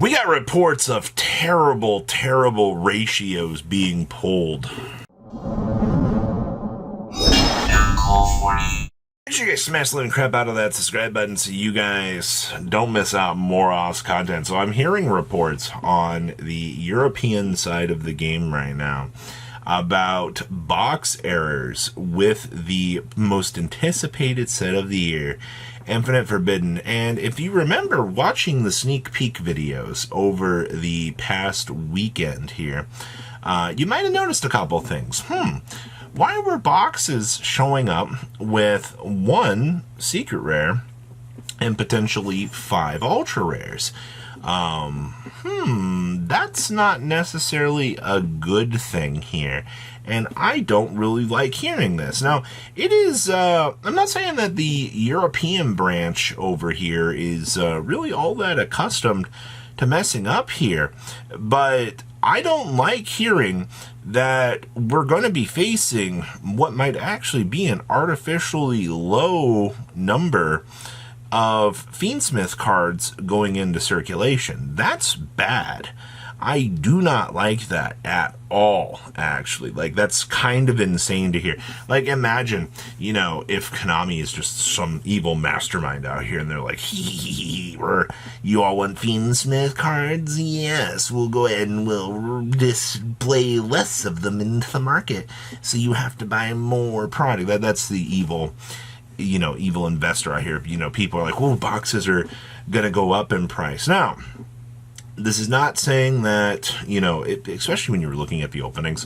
We got reports of terrible, terrible ratios being pulled. Make sure you guys smash the living crap out of that subscribe button so you guys don't miss out more Oz content. So I'm hearing reports on the European side of the game right now about box errors with the most anticipated set of the year, Infinite Forbidden. And if you remember watching the sneak peek videos over the past weekend here, you might have noticed a couple things. Why were boxes showing up with 1 secret rare and potentially 5 ultra rares? That's not necessarily a good thing here, and I don't really like hearing this. Now, it is, I'm not saying that the European branch over here is really all that accustomed to messing up here, but I don't like hearing that we're going to be facing what might actually be an artificially low number of Fiendsmith cards going into circulation. That's bad. I do not like that at all, actually. Like, that's kind of insane to hear. Like, imagine, you know, if Konami is just some evil mastermind out here and they're like, or you all want Fiendsmith cards? Yes, we'll go ahead and we'll display less of them into the market, so you have to buy more product. That's the evil, you know, evil investor out here. You know, people are like, well, boxes are going to go up in price. Now, this is not saying that, you know, especially when you're looking at the openings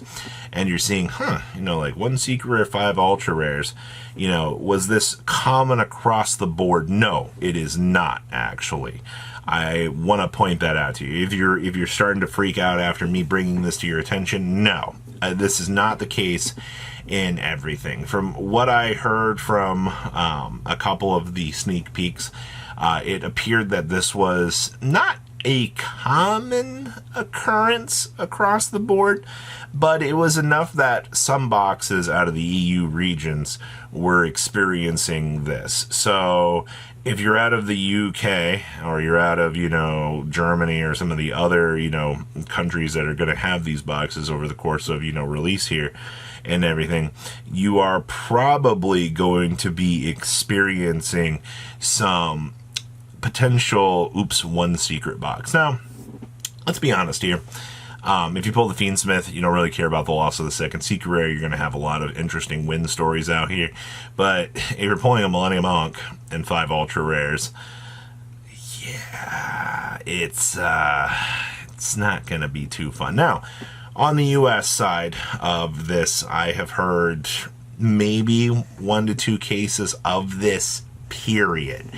and you're seeing, you know, like 1 secret rare, 5 ultra rares, you know, was this common across the board? No, it is not, actually. I want to point that out to you. If you're starting to freak out after me bringing this to your attention, no, this is not the case in everything. From what I heard from a couple of the sneak peeks, it appeared that this was not a common occurrence across the board, but it was enough that some boxes out of the EU regions were experiencing this. So if you're out of the UK or you're out of, you know, Germany or some of the other, you know, countries that are going to have these boxes over the course of, you know, release here and everything, you are probably going to be experiencing some potential 1 secret box. Now, let's be honest here. If you pull the Fiendsmith, you don't really care about the loss of the 2nd secret rare. You're going to have a lot of interesting win stories out here. But if you're pulling a Millennium Monk and 5 ultra rares, yeah, it's not going to be too fun. Now, on the US side of this, I have heard maybe 1 to 2 cases of this, period.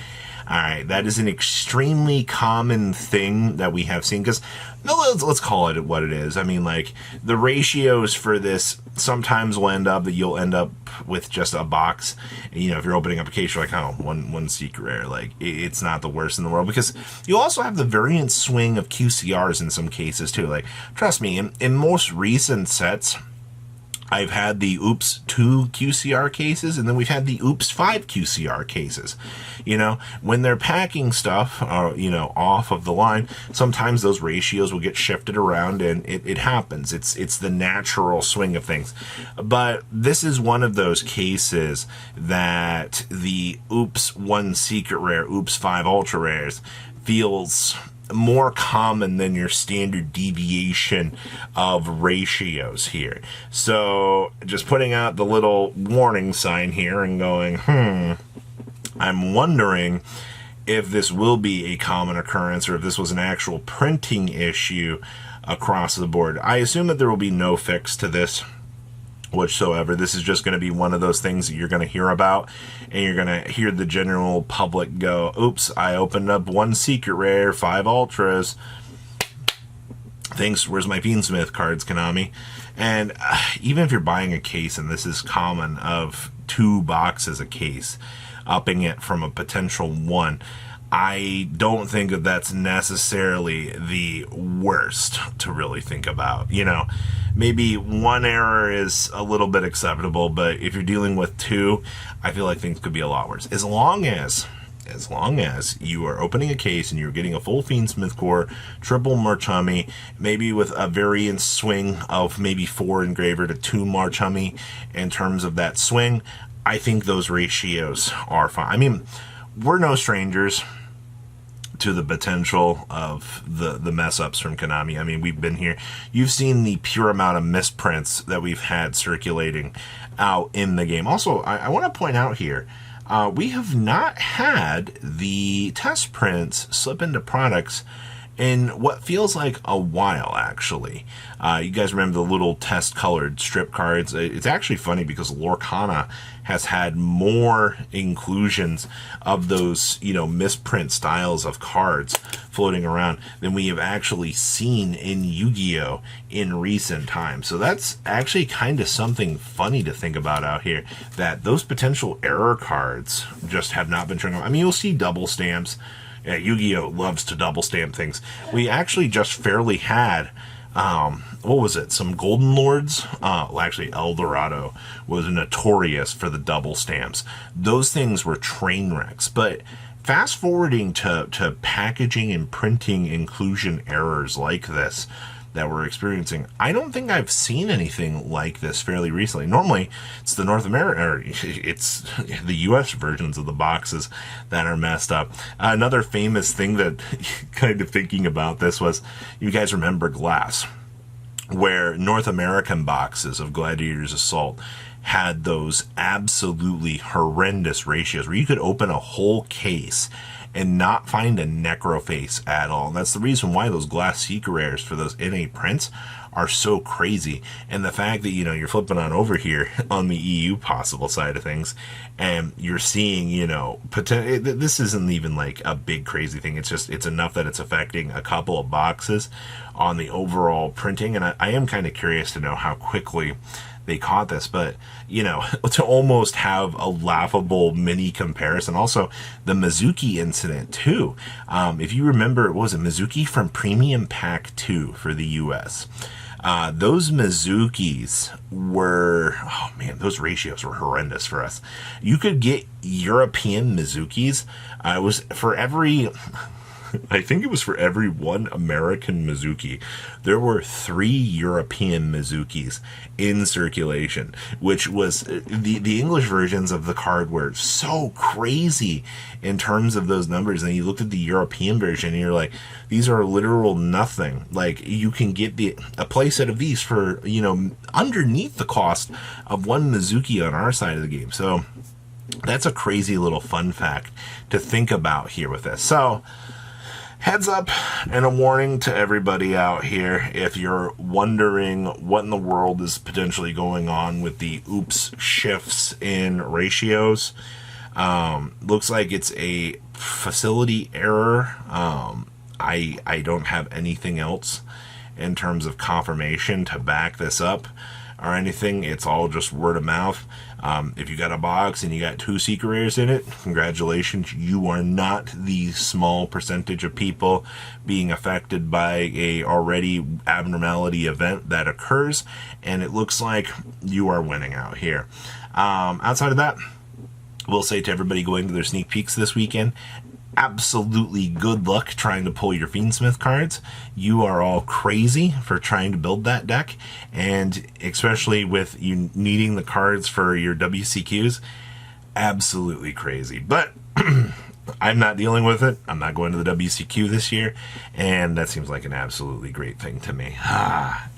All right, that is an extremely common thing that we have seen, because let's call it what it is. I mean, like, the ratios for this sometimes will end up that you'll end up with just a box. And, you know, if you're opening up a case, you're like, oh, one secret rare. Like, it's not the worst in the world, because you also have the variant swing of QCRs in some cases too. Like, trust me, in most recent sets, I've had the 2 QCR cases, and then we've had the 5 QCR cases. You know, when they're packing stuff, you know, off of the line, sometimes those ratios will get shifted around, and it happens. It's the natural swing of things. But this is one of those cases that the 1 secret rare, 5 ultra rares feels more common than your standard deviation of ratios here. So just putting out the little warning sign here and going, I'm wondering if this will be a common occurrence or if this was an actual printing issue across the board. I assume that there will be no fix to this whatsoever. This is just going to be one of those things that you're going to hear about, and you're going to hear the general public go, oops, I opened up 1 secret rare, 5 ultras. Thanks, where's my Fiendsmith cards, Konami? And even if you're buying a case, and this is common, of 2 boxes a case, upping it from a potential 1, I don't think that that's necessarily the worst to really think about. You know, maybe 1 error is a little bit acceptable, but if you're dealing with 2, I feel like things could be a lot worse. As long as as long as you are opening a case and you're getting a full Fiendsmith core, triple March Hummy, maybe with a variant swing of maybe 4 engraver to 2 March Hummy in terms of that swing, I think those ratios are fine. I mean, we're no strangers to the potential of the mess ups from Konami. I mean, we've been here. You've seen the pure amount of misprints that we've had circulating out in the game. Also, I want to point out here, we have not had the test prints slip into products in what feels like a while, actually. You guys remember the little test colored strip cards? It's actually funny because Lorcana has had more inclusions of those, misprint styles of cards floating around than we have actually seen in Yu-Gi-Oh! In recent times. So that's actually kind of something funny to think about out here, that those potential error cards just have not been turned on. I mean, you'll see double stamps. Yeah, Yu-Gi-Oh! Loves to double stamp things. We actually just fairly had, what was it? Some Golden Lords? Well, actually, El Dorado was notorious for the double stamps. Those things were train wrecks. But fast forwarding to packaging and printing inclusion errors like this that we're experiencing, I don't think I've seen anything like this fairly recently. Normally, it's the North America, or it's the U.S. versions of the boxes that are messed up. Another famous thing that, kind of thinking about this, was, you guys remember Glass, where North American boxes of Gladiator's Assault had those absolutely horrendous ratios where you could open a whole case and not find a Necroface at all. And that's the reason why those Glass Seeker rares for those NA prints are so crazy. And the fact that, you're flipping on over here on the EU possible side of things, and you're seeing, this isn't even like a big crazy thing. It's just, it's enough that it's affecting a couple of boxes on the overall printing. And I am kind of curious to know how quickly they caught this, but to almost have a laughable mini comparison. Also, the Mizuki incident too. If you remember, what was it, Mizuki from Premium Pack 2 for the US? Those Mizukis were, oh man, those ratios were horrendous for us. You could get European Mizukis. It was for every, I think it was for every one American Mizuki, there were 3 European Mizukis in circulation, which was, the English versions of the card were so crazy in terms of those numbers. And you looked at the European version and you're like, these are literal nothing. Like, you can get a playset of these for, underneath the cost of one Mizuki on our side of the game. So that's a crazy little fun fact to think about here with this. So, heads up and a warning to everybody out here, if you're wondering what in the world is potentially going on with the oops shifts in ratios. Looks like it's a facility error. I don't have anything else in terms of confirmation to back this up or anything. It's all just word of mouth. If you got a box and you got 2 Seeker rares in it, congratulations. You are not the small percentage of people being affected by a already abnormality event that occurs, and it looks like you are winning out here. Outside of that, we'll say to everybody going to their sneak peeks this weekend, absolutely good luck trying to pull your Fiendsmith cards. You are all crazy for trying to build that deck, and especially with you needing the cards for your WCQs, absolutely crazy. But I'm not dealing with it. I'm not going to the WCQ this year, and that seems like an absolutely great thing to me.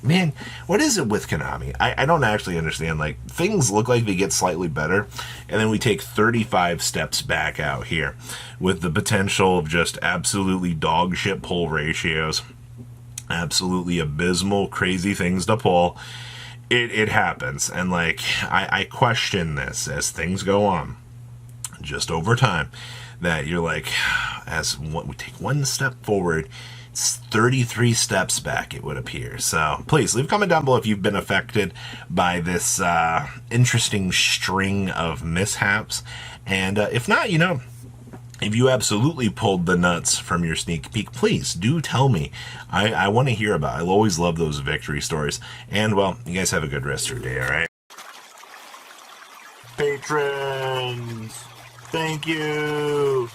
Man, what is it with Konami? I don't actually understand. Like, things look like they get slightly better, and then we take 35 steps back out here with the potential of just absolutely dog shit pull ratios, absolutely abysmal, crazy things to pull. It happens, and like, I question this as things go on, just over time, that you're like, as we take one step forward, it's 33 steps back, it would appear. So please leave a comment down below if you've been affected by this interesting string of mishaps, and if not, if you absolutely pulled the nuts from your sneak peek, please do tell me. I want to hear about it. I'll always love those victory stories. And, well, you guys have a good rest of your day, all right? Patrons! Thank you.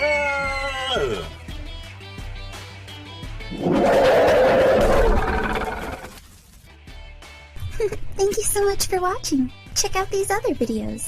Ah! Thank you so much for watching. Check out these other videos.